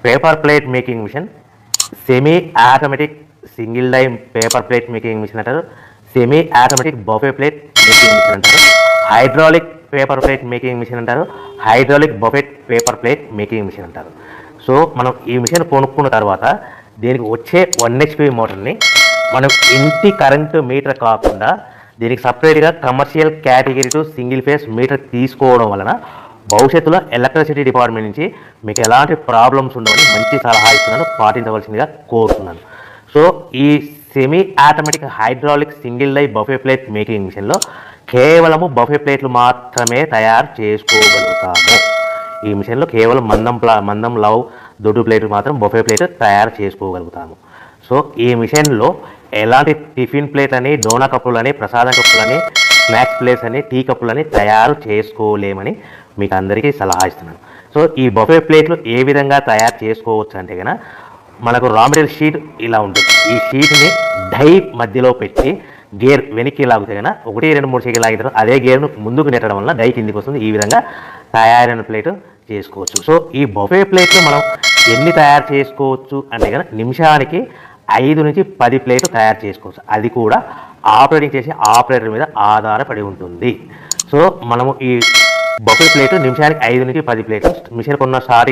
Paper plate making machine, semi automatic single die paper plate making machine అంటారు, semi automatic buffet plate making machine అంటారు, hydraulic paper plate making machine అంటారు, hydraulic buffet paper plate making machine అంటారు. So మనం ఈ machine కొనుక్కున్న తర్వాత దీనికి వచ్చే 1 HP మోటార్ని మనం ఇంటి కరెంటు మీటర్ కాకుండా దీనికి సపరేట్గా commercial category to single phase metre తీసుకోవడం వలన భవిష్యత్తులో ఎలక్ట్రిసిటీ డిపార్ట్మెంట్ నుంచి మీకు ఎలాంటి ప్రాబ్లమ్స్ ఉండవని మంచి సలహా ఇస్తున్నాను, పాటించవలసిందిగా కోరుతున్నాను. సో ఈ semi automatic hydraulic single die buffet plate making మిషన్లో కేవలము బఫే ప్లేట్లు మాత్రమే తయారు చేసుకోగలుగుతాము. ఈ మిషన్లో కేవలం మందం లవ్ దొడ్డు ప్లేట్లు మాత్రం బఫే ప్లేట్ తయారు చేసుకోగలుగుతాము. సో ఈ మిషన్లో ఎలాంటి టిఫిన్ ప్లేట్లని, డోనా కప్పులని, ప్రసాదం కప్పులని, స్నాక్స్ ప్లేట్స్ అని, టీ కప్పులని తయారు చేసుకోలేమని మీకు అందరికీ సలహా ఇస్తున్నాను. సో ఈ బఫే ప్లేట్లు ఏ విధంగా తయారు చేసుకోవచ్చు అంటే కనుక మనకు రా మెటీరియల్ షీట్ ఇలా ఉంటుంది. ఈ షీట్ని డై మధ్యలో పెట్టి గేర్ వెనక్కి లాగితే కనుక 1, 2, 3 సెకండ్లు లాగిన తర్వాత అదే గేర్ను ముందుకు నెట్టడం వల్ల డై కిందికి వస్తుంది. ఈ విధంగా తయారైన ప్లేట్ చేసుకోవచ్చు. సో ఈ బఫే ప్లేట్లు మనం ఎన్ని తయారు చేసుకోవచ్చు అంటే కనుక నిమిషానికి 5 నుంచి 10 ప్లేట్లు తయారు చేసుకోవచ్చు. అది కూడా ఆపరేటింగ్ చేసే ఆపరేటర్ మీద ఆధారపడి ఉంటుంది. సో మనము ఈ బఫే ప్లేట్ నిమిషానికి 5 నుంచి 10 ప్లేట్లు మిషన్ కొన్న స్టార్టింగ్